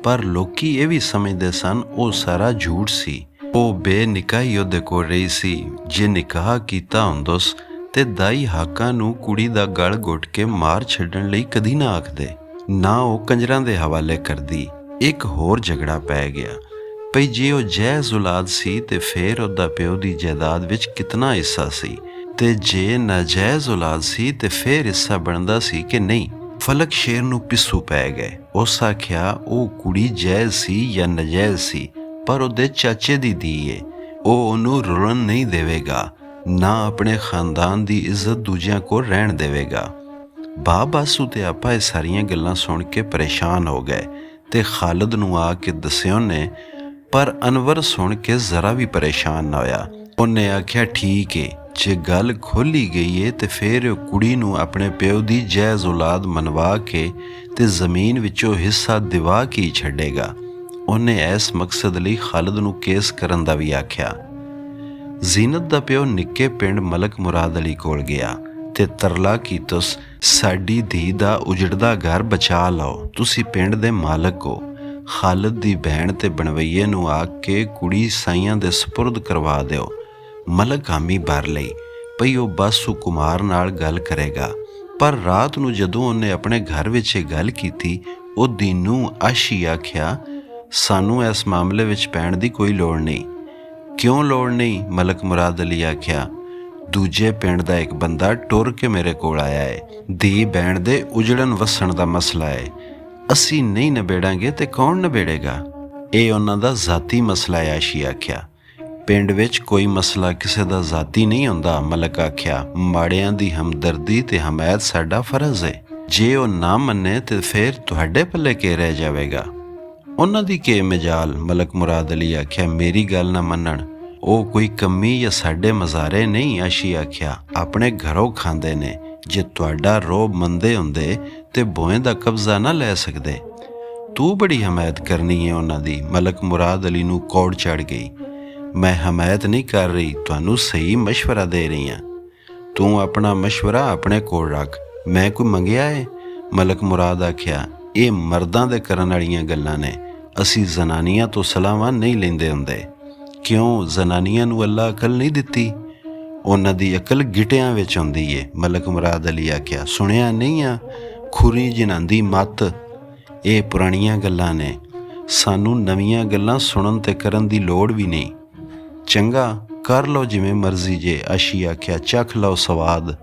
ਪਰ ਲੋਕੀ ਇਹ ਵੀ ਸਮਝਦੇ ਸਨ ਉਹ ਸਾਰਾ ਝੂਠ ਸੀ। ਉਹ ਬੇਨਿਕਾਹੀ ਉਹਦੇ ਕੋਲ ਰਹੀ ਸੀ। ਜੇ ਨਿਕਾਹ ਕੀਤਾ ਹੁੰਦਸ ਤੇ ਦਾਈ ਹਾਕਾਂ ਨੂੰ ਕੁੜੀ ਦਾ ਗਲ ਘੁੱਟ ਕੇ ਮਾਰ ਛੱਡਣ ਲਈ ਕਦੀ ਨਾ ਆਖਦੇ, ਨਾ ਉਹ ਕੰਜਰਾਂ ਦੇ ਹਵਾਲੇ ਕਰਦੀ। ਇੱਕ ਹੋਰ ਝਗੜਾ ਪੈ ਗਿਆ ਭਈ ਜੇ ਉਹ ਜਾਇਜ਼ ਔਲਾਦ ਸੀ ਤੇ ਫਿਰ ਉਹਦਾ ਪਿਓ ਦੀ ਜਾਇਦਾਦ ਵਿੱਚ ਕਿਤਨਾ ਹਿੱਸਾ ਸੀ, ਤੇ ਜੇ ਨਾਜਾਇਜ਼ ਔਲਾਦ ਸੀ ਤੇ ਫਿਰ ਹਿੱਸਾ ਬਣਦਾ ਸੀ ਕਿ ਨਹੀਂ। ਫਲਕ ਸ਼ੇਰ ਨੂੰ ਪਿੱਸੂ ਪੈ ਗਏ। ਉਸ ਆਖਿਆ, ਉਹ ਕੁੜੀ ਜਾਇਜ਼ ਸੀ ਜਾਂ ਨਾਜਾਇਜ਼ ਸੀ, ਪਰ ਉਹਦੇ ਚਾਚੇ ਦੀ ਧੀ ਏ। ਉਹ ਉਹਨੂੰ ਰੁਲਣ ਨਹੀਂ ਦੇਵੇਗਾ, ਨਾ ਆਪਣੇ ਖਾਨਦਾਨ ਦੀ ਇੱਜ਼ਤ ਦੂਜਿਆਂ ਕੋਲ ਰਹਿਣ ਦੇਵੇਗਾ। ਬਾਸੂ ਤੇ ਆਪਾਂ ਇਹ ਸਾਰੀਆਂ ਗੱਲਾਂ ਸੁਣ ਕੇ ਪਰੇਸ਼ਾਨ ਹੋ ਗਏ ਤੇ ਖਾਲਦ ਨੂੰ ਆ ਕੇ ਦੱਸਿਆ ਉਹਨੇ, ਪਰ ਅਨਵਰ ਸੁਣ ਕੇ ਜ਼ਰਾ ਵੀ ਪਰੇਸ਼ਾਨ ਨਾ ਹੋਇਆ। ਉਹਨੇ ਆਖਿਆ, ਠੀਕ ਏ, ਜੇ ਗੱਲ ਖੋਲੀ ਗਈ ਏ ਤੇ ਫਿਰ ਉਹ ਕੁੜੀ ਨੂੰ ਆਪਣੇ ਪਿਓ ਦੀ ਜਾਇਜ਼ ਔਲਾਦ ਮਨਵਾ ਕੇ ਤੇ ਜ਼ਮੀਨ ਵਿੱਚੋਂ ਹਿੱਸਾ ਦਿਵਾ ਕੇ ਹੀ ਛੱਡੇਗਾ। ਉਹਨੇ ਇਸ ਮਕਸਦ ਲਈ ਖਾਲਦ ਨੂੰ ਕੇਸ ਕਰਨ ਦਾ ਵੀ ਆਖਿਆ। ਜ਼ੀਨਤ ਦਾ ਪਿਓ ਨਿੱਕੇ ਪਿੰਡ ਮਲਕ ਮੁਰਾਦ ਅਲੀ ਕੋਲ ਗਿਆ ਤੇ ਤਰਲਾ ਕੀਤਸ, ਸਾਡੀ ਧੀ ਦਾ ਉਜੜਦਾ ਘਰ ਬਚਾ ਲਓ, ਤੁਸੀਂ ਪਿੰਡ ਦੇ ਮਾਲਕ ਹੋ। ਖਾਲਦ ਦੀ ਭੈਣ ਤੇ ਬਣਵਈਏ ਨੂੰ ਆਖ ਕੇ ਕੁੜੀ ਸਾਈਆਂ ਦੇ ਸਪੁਰਦ ਕਰਵਾ ਦਿਓ। ਮਲਕ ਹਾਮੀ ਭਰ ਲਈ ਪਈ ਉਹ ਬਾਸੂ ਕੁਮਾਰ ਨਾਲ ਗੱਲ ਕਰੇਗਾ। ਪਰ ਰਾਤ ਨੂੰ ਜਦੋਂ ਉਹਨੇ ਆਪਣੇ ਘਰ ਵਿੱਚ ਇਹ ਗੱਲ ਕੀਤੀ, ਉਹਦੀ ਨੂੰਹ ਆਸ਼ੀ ਆਖਿਆ, ਸਾਨੂੰ ਇਸ ਮਾਮਲੇ ਵਿੱਚ ਪੈਣ ਦੀ ਕੋਈ ਲੋੜ ਨਹੀਂ। ਕਿਉਂ ਲੋੜ ਨਹੀਂ? ਮਲਕ ਮੁਰਾਦ ਅਲੀ ਆਖਿਆ, ਦੂਜੇ ਪਿੰਡ ਦਾ ਇੱਕ ਬੰਦਾ ਟੁਰ ਕੇ ਮੇਰੇ ਕੋਲ ਆਇਆ ਏ। ਧੀ ਭੈਣ ਦੇ ਉਜੜਨ ਵਸਣ ਦਾ ਮਸਲਾ ਏ। ਅਸੀਂ ਨਹੀਂ ਨਿਬੇੜਾਂਗੇ ਤੇ ਕੌਣ ਨਿਬੇੜੇਗਾ? ਇਹ ਉਹਨਾਂ ਦਾ ਜ਼ਾਤੀ ਮਸਲਾ ਏ। ਆਸ਼ੀ ਆਖਿਆ, ਪਿੰਡ ਵਿੱਚ ਕੋਈ ਮਸਲਾ ਕਿਸੇ ਦਾ ਜ਼ਾਤੀ ਨਹੀਂ ਹੁੰਦਾ। ਮਲਕ ਆਖਿਆ, ਮਾੜਿਆਂ ਦੀ ਹਮਦਰਦੀ ਤੇ ਹਮਾਇਤ ਸਾਡਾ ਫਰਜ਼ ਏ। ਜੇ ਉਹ ਨਾ ਮੰਨੇ ਤੇ ਫਿਰ ਤੁਹਾਡੇ ਪੱਲੇ ਕੀ ਰਹਿ ਜਾਵੇਗਾ? ਉਹਨਾਂ ਦੀ ਕੀ ਮਜਾਲ? ਮਲਕ ਮੁਰਾਦ ਅਲੀ ਆਖਿਆ, ਮੇਰੀ ਗੱਲ ਨਾ ਮੰਨਣ, ਉਹ ਕੋਈ ਕਮੀ ਜਾਂ ਸਾਡੇ ਮਜ਼ਾਰੇ ਨਹੀਂ। ਆਸ਼ੀ ਆਖਿਆ, ਆਪਣੇ ਘਰੋਂ ਖਾਂਦੇ ਨੇ। ਜੇ ਤੁਹਾਡਾ ਰੋਬ ਮੰਦੇ ਹੁੰਦੇ ਤੇ ਬੋਏ ਦਾ ਕਬਜ਼ਾ ਨਾ ਲੈ ਸਕਦੇ। ਤੂੰ ਬੜੀ ਹਮਾਇਤ ਕਰਨੀ ਹੈ ਉਹਨਾਂ ਦੀ। ਮਲਕ ਮੁਰਾਦ ਅਲੀ ਨੂੰ ਕੌੜ ਚੜ੍ਹ ਗਈ। ਮੈਂ ਹਮਾਇਤ ਨਹੀਂ ਕਰ ਰਹੀ, ਤੁਹਾਨੂੰ ਸਹੀ ਮਸ਼ਵਰਾ ਦੇ ਰਹੀ ਹਾਂ। ਤੂੰ ਆਪਣਾ ਮਸ਼ਵਰਾ ਆਪਣੇ ਕੋਲ ਰੱਖ, ਮੈਂ ਕੋਈ ਮੰਗਿਆ ਹੈ? ਮਲਕ ਮੁਰਾਦ ਆਖਿਆ, ਇਹ ਮਰਦਾਂ ਦੇ ਕਰਨ ਵਾਲੀਆਂ ਗੱਲਾਂ ਨੇ। ਅਸੀਂ ਜ਼ਨਾਨੀਆਂ ਤੋਂ ਸਲਾਹਾਂ ਨਹੀਂ ਲੈਂਦੇ ਹੁੰਦੇ। ਕਿਉਂ? ਜ਼ਨਾਨੀਆਂ ਨੂੰ ਅੱਲਾ ਅਕਲ ਨਹੀਂ ਦਿੱਤੀ? ਉਹਨਾਂ ਦੀ ਅਕਲ ਗਿਟਿਆਂ ਵਿੱਚ ਹੁੰਦੀ ਏ। ਮਲਕ ਮੁਰਾਦ ਅਲੀ ਆਖਿਆ, ਸੁਣਿਆ ਨਹੀਂ ਆ ਖੁਰੀ ਜਿਨਾਂਦੀ ਮੱਤ? ਇਹ ਪੁਰਾਣੀਆਂ ਗੱਲਾਂ ਨੇ, ਸਾਨੂੰ ਨਵੀਆਂ ਗੱਲਾਂ ਸੁਣਨ ਤੇ ਕਰਨ ਦੀ ਲੋੜ ਵੀ ਨਹੀਂ। ਚੰਗਾ, ਕਰ ਲਓ ਜਿਵੇਂ ਮਰਜ਼ੀ ਜੇ। ਆਸ਼ੀ ਆਖਿਆ, ਚੱਖ ਲਓ ਸਵਾਦ।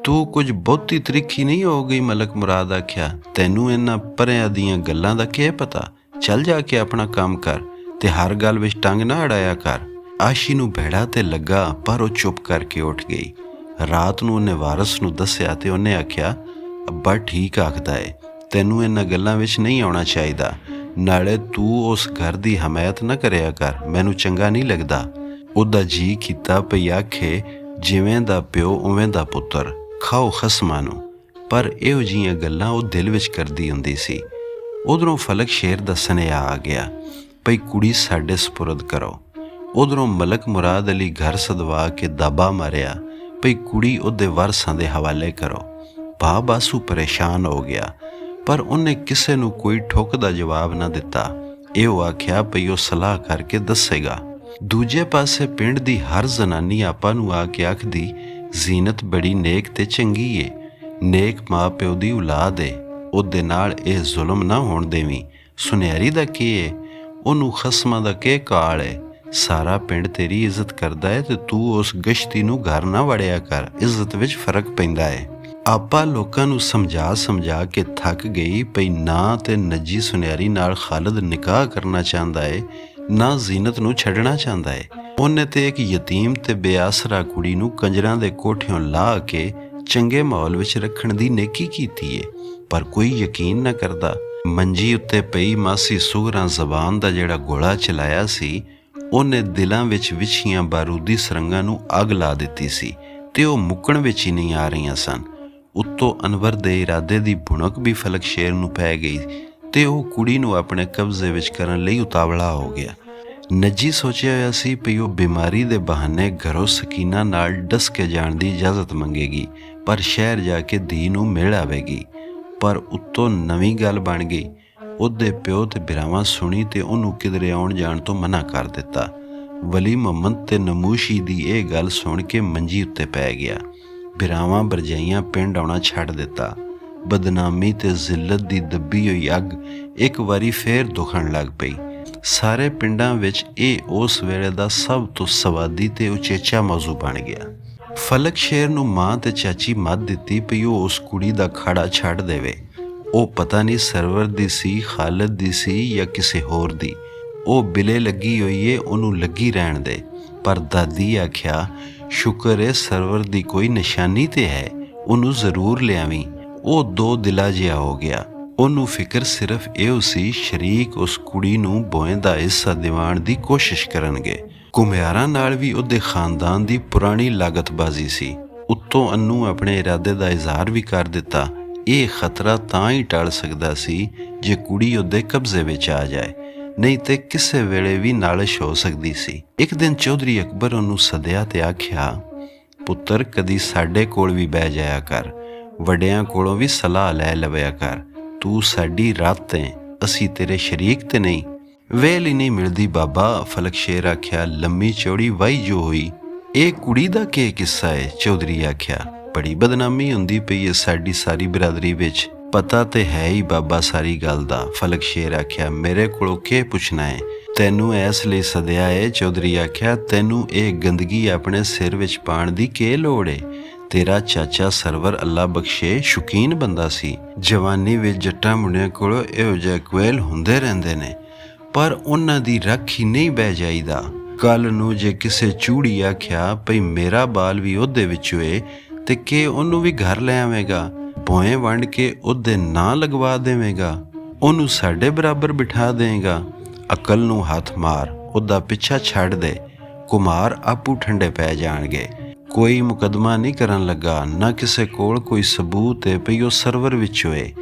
ਤੂੰ ਕੁਝ ਬਹੁਤੀ ਤਰੀਖੀ ਨਹੀਂ ਹੋ ਗਈ? ਮਲਕ ਮੁਰਾਦ ਆਖਿਆ, ਤੈਨੂੰ ਇਹਨਾਂ ਪਰਿਆਂ ਦੀਆਂ ਗੱਲਾਂ ਦਾ ਕੀ ਪਤਾ? ਚੱਲ ਜਾ ਕੇ ਆਪਣਾ ਕੰਮ ਕਰ ਤੇ ਹਰ ਗੱਲ ਵਿੱਚ ਟੰਗ ਨਾ ਅੜਾਇਆ ਕਰ। ਆਸ਼ੀ ਨੂੰ ਭੈੜਾ ਤੇ ਲੱਗਾ, ਪਰ ਉਹ ਚੁੱਪ ਕਰਕੇ ਉੱਠ ਗਈ। ਰਾਤ ਨੂੰ ਉਹਨੇ ਵਾਰਸ ਨੂੰ ਦੱਸਿਆ ਤੇ ਉਹਨੇ ਆਖਿਆ, ਅੱਬਾ ਠੀਕ ਆਖਦਾ ਏ, ਤੈਨੂੰ ਇਹਨਾਂ ਗੱਲਾਂ ਵਿੱਚ ਨਹੀਂ ਆਉਣਾ ਚਾਹੀਦਾ। ਨਾਲੇ ਤੂੰ ਉਸ ਘਰ ਦੀ ਹਮਾਇਤ ਨਾ ਕਰਿਆ ਕਰ, ਮੈਨੂੰ ਚੰਗਾ ਨਹੀਂ ਲੱਗਦਾ। ਉਹਦਾ ਜੀ ਕੀਤਾ ਪਈ ਆਖੇ, ਜਿਵੇਂ ਦਾ ਪਿਓ ਉਵੇਂ ਦਾ ਪੁੱਤਰ, ਖਾਓ ਖਸਮਾਂ ਨੂੰ। ਪਰ ਇਹੋ ਜਿਹੀਆਂ ਗੱਲਾਂ ਉਹ ਦਿਲ ਵਿੱਚ ਕਰਦੀ ਹੁੰਦੀ ਸੀ। ਉਧਰੋਂ ਫਲਕ ਸ਼ੇਰ ਦਾ ਸੁਨੇਹਾ ਆ ਗਿਆ ਭਈ ਕੁੜੀ ਸਾਡੇ ਸਪੁਰਦ ਕਰੋ। ਉਧਰੋਂ ਮਲਕ ਮੁਰਾਦ ਅਲੀ ਘਰ ਸਦਵਾ ਕੇ ਦਾਬਾ ਮਾਰਿਆ ਭਈ ਕੁੜੀ ਉਹਦੇ ਵਾਰਸਾਂ ਦੇ ਹਵਾਲੇ ਕਰੋ। ਬਾਸੂ ਪਰੇਸ਼ਾਨ ਹੋ ਗਿਆ, ਪਰ ਉਹਨੇ ਕਿਸੇ ਨੂੰ ਕੋਈ ਠੁੱਕ ਦਾ ਜਵਾਬ ਨਾ ਦਿੱਤਾ। ਇਹੋ ਆਖਿਆ ਭਈ ਉਹ ਸਲਾਹ ਕਰਕੇ ਦੱਸੇਗਾ। ਦੂਜੇ ਪਾਸੇ ਪਿੰਡ ਦੀ ਹਰ ਜ਼ਨਾਨੀ ਆਪਾਂ ਨੂੰ ਆ ਕੇ ਆਖਦੀ, ਜ਼ੀਨਤ ਬੜੀ ਨੇਕ ਤੇ ਚੰਗੀ ਏ, ਨੇਕ ਮਾਂ ਪਿਓ ਦੀ ਔਲਾਦ ਏ, ਉਹਦੇ ਨਾਲ ਇਹ ਜ਼ੁਲਮ ਨਾ ਹੋਣ ਦੇਵੀਂ। ਸੁਨਿਆਰੀ ਦਾ ਕੀ ਏ? ਉਹਨੂੰ ਖਸਮਾਂ ਦਾ ਕੀ ਕਾਲ ਏ? ਸਾਰਾ ਪਿੰਡ ਤੇਰੀ ਇੱਜ਼ਤ ਕਰਦਾ ਹੈ ਤੇ ਤੂੰ ਉਸ ਗਸ਼ਤੀ ਨੂੰ ਘਰ ਨਾ ਵੜਿਆ ਕਰ। ਇੱਜ਼ਤ ਵਿੱਚ ਫਰਕ ਪੈਂਦਾ ਹੈ। ਆਪਾਂ ਲੋਕਾਂ ਨੂੰ ਸਮਝਾ ਕੇ ਥੱਕ ਗਈ ਪਈ। ਨਾ ਤੇ ਨੱਜੀ ਸੁਨਿਆਰੀ ਨਾਲ ਖਾਲਦ ਨਿਕਾਹ ਕਰਨਾ ਚਾਹੁੰਦਾ ਏ ਨਾ ਜ਼ੀਨਤ ਨੂੰ ਛੱਡਣਾ ਚਾਹੁੰਦਾ ਏ। ਉਹਨੇ ਤੇ ਇੱਕ ਯਤੀਮ ਤੇ ਬੇਆਸਰਾ ਕੁੜੀ ਨੂੰ ਕੰਜਰਾਂ ਦੇ ਕੋਠਿਓਂ ਲਾਹ ਕੇ ਚੰਗੇ ਮਾਹੌਲ ਵਿੱਚ ਰੱਖਣ ਦੀ ਨੇਕੀ ਕੀਤੀ ਏ, ਪਰ ਕੋਈ ਯਕੀਨ ਨਾ ਕਰਦਾ। ਮੰਜੀ ਉੱਤੇ ਪਈ ਮਾਸੀ ਸੁਗਰਾਂ ਜ਼ਬਾਨ ਦਾ ਜਿਹੜਾ ਗੋਲਾ ਚਲਾਇਆ ਸੀ, ਉਹਨੇ ਦਿਲਾਂ ਵਿੱਚ ਵਿਛੀਆਂ ਬਾਰੂਦੀ ਸਰੰਗਾਂ ਨੂੰ ਅੱਗ ਲਾ ਦਿੱਤੀ ਸੀ ਤੇ ਉਹ ਮੁੱਕਣ ਵਿੱਚ ਹੀ ਨਹੀਂ ਆ ਰਹੀਆਂ ਸਨ। ਉੱਤੋਂ ਅਨਵਰ ਦੇ ਇਰਾਦੇ ਦੀ ਭੁਣਕ ਵੀ ਫਲਕ ਸ਼ੇਰ ਨੂੰ ਪੈ ਗਈ ਤੇ ਉਹ ਕੁੜੀ ਨੂੰ ਆਪਣੇ ਕਬਜ਼ੇ ਵਿੱਚ ਕਰਨ ਲਈ ਉਤਾਵਲਾ ਹੋ ਗਿਆ। ਨੱਜੀ ਸੋਚਿਆ ਹੋਇਆ ਸੀ ਵੀ ਉਹ ਬਿਮਾਰੀ ਦੇ ਬਹਾਨੇ ਘਰੋਂ ਸਕੀਨਾ ਨਾਲ ਡਸ ਕੇ ਜਾਣ ਦੀ ਇਜਾਜ਼ਤ ਮੰਗੇਗੀ, ਪਰ ਸ਼ਹਿਰ ਜਾ ਕੇ ਧੀ ਨੂੰ ਮਿਲ ਆਵੇਗੀ। ਪਰ ਉੱਤੋਂ ਨਵੀਂ ਗੱਲ ਬਣ ਗਈ। ਉਹਦੇ ਪਿਓ ਤੇ ਬਿਰਾਵਾਂ ਸੁਣੀ ਤੇ ਉਹਨੂੰ ਕਿਧਰੇ ਆਉਣ ਜਾਣ ਤੋਂ ਮਨਾ ਕਰ ਦਿੱਤਾ। ਵਲੀ ਮੁਹੰਮਦ ਤੇ ਨਮੂਸ਼ੀ ਦੀ ਇਹ ਗੱਲ ਸੁਣ ਕੇ ਮੰਜੀ ਉੱਤੇ ਪੈ ਗਿਆ। ਬਿਰਾਵਾਂ ਭਰਜਾਈਆਂ ਪਿੰਡ ਆਉਣਾ ਛੱਡ ਦਿੱਤਾ। ਬਦਨਾਮੀ ਤੇ ਜ਼ਿਲਤ ਦੀ ਦੱਬੀ ਹੋਈ ਅੱਗ ਇੱਕ ਵਾਰੀ ਫੇਰ ਦੁਖਣ ਲੱਗ ਪਈ। ਸਾਰੇ ਪਿੰਡਾਂ ਵਿੱਚ ਇਹ ਉਸ ਵੇਲੇ ਦਾ ਸਭ ਤੋਂ ਸਵਾਦੀ ਤੇ ਉਚੇਚਾ ਮੌਜੂ ਬਣ ਗਿਆ। ਫਲਕ ਸ਼ੇਰ ਨੂੰ ਮਾਂ ਤੇ ਚਾਚੀ ਮੱਤ ਦਿੱਤੀ ਪਈ ਉਹ ਉਸ ਕੁੜੀ ਦਾ ਖਾੜਾ ਛੱਡ ਦੇਵੇ। ਉਹ ਪਤਾ ਨਹੀਂ ਸਰਵਰ ਦੀ ਸੀ, ਖਾਲਦ ਦੀ ਸੀ ਜਾਂ ਕਿਸੇ ਹੋਰ ਦੀ। ਉਹ ਬਿਲੇ ਲੱਗੀ ਹੋਈ ਏ, ਉਹਨੂੰ ਲੱਗੀ ਰਹਿਣ ਦੇ। ਪਰ ਦਾਦੀ ਆਖਿਆ, ਸ਼ੁਕਰ ਏ ਸਰਵਰ ਦੀ ਕੋਈ ਨਿਸ਼ਾਨੀ ਤੇ ਹੈ, ਉਹਨੂੰ ਜ਼ਰੂਰ ਲਿਆਵੀਂ। ਉਹ ਦੋ ਦਿਲਾ ਜਿਹਾ ਹੋ ਗਿਆ। ਉਹਨੂੰ ਫਿਕਰ ਸਿਰਫ ਇਹੋ ਸੀ, ਸ਼ਰੀਕ ਉਸ ਕੁੜੀ ਨੂੰ ਬੋਏ ਦਾ ਹਿੱਸਾ ਦਿਵਾਉਣ ਦੀ ਕੋਸ਼ਿਸ਼ ਕਰਨਗੇ। ਘੁਮਿਆਰਾਂ ਨਾਲ ਵੀ ਉਹਦੇ ਖਾਨਦਾਨ ਦੀ ਪੁਰਾਣੀ ਲਾਗਤਬਾਜ਼ੀ ਸੀ। ਉੱਤੋਂ ਅਨੂੰ ਆਪਣੇ ਇਰਾਦੇ ਦਾ ਇਜ਼ਹਾਰ ਵੀ ਕਰ ਦਿੱਤਾ। ਇਹ ਖਤਰਾ ਤਾਂ ਹੀ ਟਲ ਸਕਦਾ ਸੀ ਜੇ ਕੁੜੀ ਉਹਦੇ ਕਬਜ਼ੇ ਵਿੱਚ ਆ ਜਾਏ, ਨਹੀਂ ਤੇ ਕਿਸੇ ਵੇਲੇ ਵੀ ਨਾਲਿਸ਼ ਹੋ ਸਕਦੀ ਸੀ। ਇੱਕ ਦਿਨ ਚੌਧਰੀ ਅਕਬਰ ਉਹਨੂੰ ਸੱਦਿਆ ਤੇ ਆਖਿਆ, ਪੁੱਤਰ ਕਦੀ ਸਾਡੇ ਕੋਲ ਵੀ ਬਹਿ ਜਾਇਆ ਕਰ, ਵੱਡਿਆਂ ਕੋਲੋਂ ਵੀ ਸਲਾਹ ਲੈ ਲਵਿਆ ਕਰ। ਤੂੰ ਸਾਡੀ ਰੱਤ ਏ, ਅਸੀਂ ਤੇਰੇ ਸ਼ਰੀਕ ਤੇ ਨਹੀਂ। ਵੇਲ ਹੀ ਨਹੀਂ ਮਿਲਦੀ ਬਾਬਾ, ਫਲਕ ਸ਼ੇਰ ਆਖਿਆ। ਲੰਮੀ ਚੌੜੀ ਵਾਈ ਜੋ ਹੋਈ। ਇਹ ਕੁੜੀ ਦਾ ਕੀ ਕਿੱਸਾ ਏ? ਚੌਧਰੀ ਆਖਿਆ। ਬੜੀ ਬਦਨਾਮੀ ਹੁੰਦੀ ਪਈ ਏ ਸਾਡੀ ਸਾਰੀ ਬਰਾਦਰੀ ਵਿੱਚ। ਪਤਾ ਤੇ ਹੈ ਹੀ ਬਾਬਾ ਸਾਰੀ ਗੱਲ ਦਾ, ਫਲਕ ਸ਼ੇਰ ਆਖਿਆ। ਮੇਰੇ ਕੋਲੋਂ ਕੀ ਪੁੱਛਣਾ ਏ? ਤੈਨੂੰ ਇਸ ਲਈ ਸੱਦਿਆ ਏ, ਚੌਧਰੀ ਆਖਿਆ। ਤੈਨੂੰ ਇਹ ਗੰਦਗੀ ਆਪਣੇ ਸਿਰ ਵਿੱਚ ਪਾਉਣ ਦੀ ਕੀ ਲੋੜ ਏ? ਤੇਰਾ ਚਾਚਾ ਸਰਵਰ ਅੱਲਾ ਬਖਸ਼ੇ ਸ਼ੌਕੀਨ ਬੰਦਾ ਸੀ। ਜਵਾਨੀ ਵਿੱਚ ਜੱਟਾਂ ਮੁੰਡਿਆਂ ਕੋਲੋਂ ਇਹੋ ਜਿਹੇ ਕੁਐਲ ਹੁੰਦੇ ਰਹਿੰਦੇ ਨੇ, ਪਰ ਉਹਨਾਂ ਦੀ ਰਾਖੀ ਨਹੀਂ ਬਹਿ ਜਾਈਦਾ। ਕੱਲ ਨੂੰ ਜੇ ਕਿਸੇ ਚੂੜੀ ਆਖਿਆ ਭਈ ਮੇਰਾ ਬਾਲ ਵੀ ਉਹਦੇ ਵਿੱਚ ਹੋਏ ਤੇ ਕਿ ਉਹਨੂੰ ਵੀ ਘਰ ਲੈ ਆਵੇਗਾ, ਭੋਏ ਵੰਡ ਕੇ ਉਹਦੇ ਨਾਂ ਲਗਵਾ ਦੇਵੇਗਾ, ਉਹਨੂੰ ਸਾਡੇ ਬਰਾਬਰ ਬਿਠਾ ਦੇਗਾ। ਅਕਲ ਨੂੰ ਹੱਥ ਮਾਰ, ਉਹਦਾ ਪਿੱਛਾ ਛੱਡ ਦੇ। ਕੁਮਾਰ ਆਪੂ ਠੰਡੇ ਪੈ ਜਾਣਗੇ। ਕੋਈ ਮੁਕੱਦਮਾ ਨਹੀਂ ਕਰਨ ਲੱਗਾ, ਨਾ ਕਿਸੇ ਕੋਲ ਕੋਈ ਸਬੂਤ ਹੈ ਭਈ ਉਹ ਸਰਵਰ ਵਿੱਚ ਹੋਏ।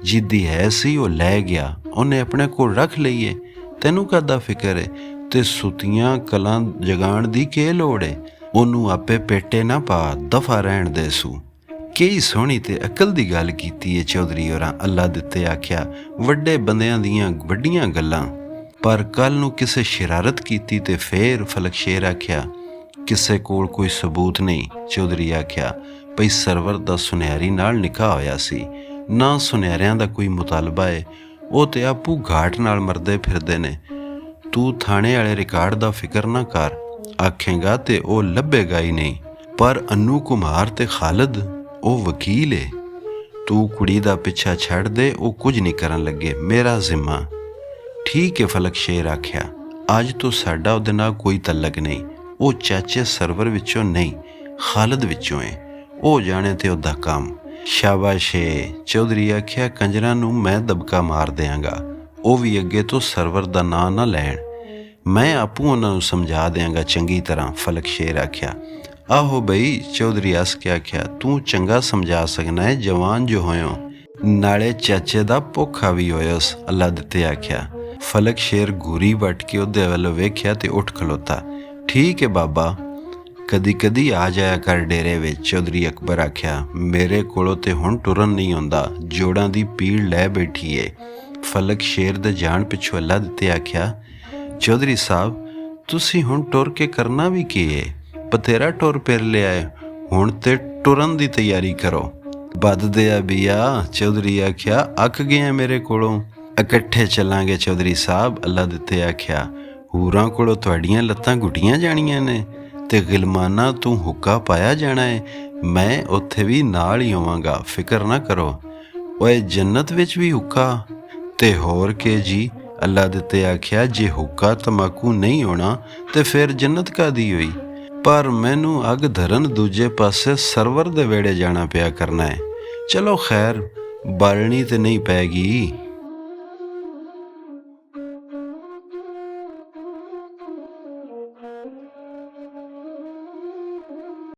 ਜਿੱਦੀ ਹੈ ਸੀ ਉਹ ਲੈ ਗਿਆ, ਉਹਨੇ ਆਪਣੇ ਕੋਲ ਰੱਖ ਲਈਏ। ਤੈਨੂੰ ਕਾਹਦਾ ਫਿਕਰ ਏ? ਤੇ ਸੁੱਤੀਆਂ ਕਲਾਂ ਜਗਾਉਣ ਦੀ ਕੀ ਲੋੜ ਏ? ਉਹਨੂੰ ਆਪੇ ਪੇਟੇ ਨਾ ਪਾ, ਦਫਾ ਰਹਿਣ ਦੇ ਸੂ। ਕਈ ਸੋਹਣੀ ਤੇ ਅਕਲ ਦੀ ਗੱਲ ਕੀਤੀ ਏ ਚੌਧਰੀ ਹੋਰਾਂ, ਅੱਲਾ ਦਿੱਤੇ ਆਖਿਆ। ਵੱਡੇ ਬੰਦਿਆਂ ਦੀਆਂ ਵੱਡੀਆਂ ਗੱਲਾਂ। ਪਰ ਕੱਲ ਨੂੰ ਕਿਸੇ ਸ਼ਰਾਰਤ ਕੀਤੀ ਤੇ ਫੇਰ? ਫਲਕ ਸ਼ੇਰ ਆਖਿਆ। ਕਿਸੇ ਕੋਲ ਕੋਈ ਸਬੂਤ ਨਹੀਂ, ਚੌਧਰੀ ਆਖਿਆ। ਭਈ ਸਰਵਰ ਦਾ ਸੁਨਿਆਰੀ ਨਾਲ ਨਿਕਾਹ ਹੋਇਆ ਸੀ, ਨਾ ਸੁਨਿਆਰਿਆਂ ਦਾ ਕੋਈ ਮੁਤਾਲਬਾ ਏ। ਉਹ ਤੇ ਆਪੂ ਘਾਟ ਨਾਲ ਮਰਦੇ ਫਿਰਦੇ ਨੇ। ਤੂੰ ਥਾਣੇ ਵਾਲੇ ਰਿਕਾਰਡ ਦਾ ਫਿਕਰ ਨਾ ਕਰ, ਆਖੇਗਾ ਤੇ ਉਹ ਲੱਭੇਗਾ ਹੀ ਨਹੀਂ। ਪਰ ਅਨੂੰ ਕੁਮਾਰ ਤੇ ਖਾਲਦ, ਉਹ ਵਕੀਲ ਏ। ਤੂੰ ਕੁੜੀ ਦਾ ਪਿੱਛਾ ਛੱਡ ਦੇ, ਉਹ ਕੁਝ ਨਹੀਂ ਕਰਨ ਲੱਗੇ, ਮੇਰਾ ਜ਼ਿੰਮਾ। ਠੀਕ ਹੈ, ਫਲਕ ਸ਼ੇਰ ਆਖਿਆ। ਅੱਜ ਤੋਂ ਸਾਡਾ ਉਹਦੇ ਨਾਲ ਕੋਈ ਤਲਕ ਨਹੀਂ। ਉਹ ਚਾਚੇ ਸਰਵਰ ਵਿੱਚੋਂ ਨਹੀਂ, ਖਾਲਦ ਵਿੱਚੋਂ ਏ। ਉਹ ਜਾਣੇ ਤੇ ਉਹਦਾ ਕੰਮ। ਸ਼ਾਬਾਸ਼ ਏ, ਚੌਧਰੀ ਆਖਿਆ। ਕੰਜਰਾਂ ਨੂੰ ਮੈਂ ਦਬਕਾ ਮਾਰ ਦਿਆਂਗਾ, ਉਹ ਵੀ ਅੱਗੇ ਤੋਂ ਸਰਵਰ ਦਾ ਨਾਂ ਨਾ ਲੈਣ। ਮੈਂ ਆਪੂ ਉਹਨਾਂ ਨੂੰ ਸਮਝਾ ਦਿਆਂਗਾ ਚੰਗੀ ਤਰ੍ਹਾਂ, ਫਲਕ ਸ਼ੇਰ ਆਖਿਆ। ਆਹੋ ਬਈ, ਚੌਧਰੀ ਹੱਸ ਕੇ ਆਖਿਆ। ਤੂੰ ਚੰਗਾ ਸਮਝਾ ਸਕਣਾ ਹੈ, ਜਵਾਨ ਜੋ ਹੋਇਓ, ਨਾਲੇ ਚਾਚੇ ਦਾ ਭੁੱਖਾ ਵੀ ਹੋਇਓਸ, ਅੱਲਾ ਦਿੱਤੇ ਆਖਿਆ। ਫਲਕ ਸ਼ੇਰ ਘੂਰੀ ਵੱਟ ਕੇ ਉਹਦੇ ਵੱਲ ਵੇਖਿਆ ਤੇ ਉੱਠ ਖਲੋਤਾ। ਠੀਕ ਹੈ ਬਾਬਾ, ਕਦੀ ਕਦੀ ਆ ਜਾਇਆ ਕਰ ਡੇਰੇ ਵਿੱਚ, ਚੌਧਰੀ ਅਕਬਰ ਆਖਿਆ। ਮੇਰੇ ਕੋਲੋਂ ਤੇ ਹੁਣ ਟੁਰਨ ਨਹੀਂ ਆਉਂਦਾ, ਜੋੜਾਂ ਦੀ ਪੀੜ ਲੈ ਬੈਠੀ ਏ। ਫਲਕ ਸ਼ੇਰ ਦੇ ਜਾਣ ਪਿੱਛੋਂ ਅੱਲਾ ਦਿੱਤੇ ਆਖਿਆ। ਚੌਧਰੀ ਸਾਹਿਬ, ਤੁਸੀਂ ਹੁਣ ਟੁਰ ਕੇ ਕਰਨਾ ਵੀ ਕੀ ਏ? ਬਥੇਰਾ ਟੁਰ ਫਿਰ ਲਿਆ ਏ, ਹੁਣ ਤੇ ਟੁਰਨ ਦੀ ਤਿਆਰੀ ਕਰੋ। ਵੱਧਦੇ ਆ ਬੀਆ, ਚੌਧਰੀ ਆਖਿਆ। ਅੱਕ ਗਏ ਮੇਰੇ ਕੋਲੋਂ। ਇਕੱਠੇ ਚੱਲਾਂਗੇ ਚੌਧਰੀ ਸਾਹਿਬ, ਅੱਲਾ ਦਿੱਤੇ ਆਖਿਆ। ਹੂਰਾਂ ਕੋਲੋਂ ਤੁਹਾਡੀਆਂ ਲੱਤਾਂ ਗੁੱਡੀਆਂ ਜਾਣੀਆਂ ਨੇ ਤੇ ਗਿਲਮਾਨਾ ਤੂੰ ਹੁੱਕਾ ਪਾਇਆ ਜਾਣਾ ਏ। ਮੈਂ ਉੱਥੇ ਵੀ ਨਾਲ ਹੀ ਹੋਵਾਂਗਾ, ਫਿਕਰ ਨਾ ਕਰੋ। ਓਏ ਜੰਨਤ ਵਿੱਚ ਵੀ ਹੁੱਕਾ? ਤੇ ਹੋਰ ਕੇ ਜੀ, ਅੱਲਾ ਦੇ ਉੱਤੇ ਆਖਿਆ, ਜੇ ਹੁੱਕਾ ਤੰਬਾਕੂ ਨਹੀਂ ਹੋਣਾ ਤੇ ਫਿਰ ਜੰਨਤ ਕਾਹਦੀ ਹੋਈ। ਪਰ ਮੈਨੂੰ ਅੱਗ ਧਰਨ ਦੂਜੇ ਪਾਸੇ ਸਰਵਰ ਦੇ ਵਿਹੜੇ ਜਾਣਾ ਪਿਆ ਕਰਨਾ ਹੈ। ਚਲੋ ਖੈਰ, ਬਾਲਣੀ ਤੇ ਨਹੀਂ ਪੈਗੀ।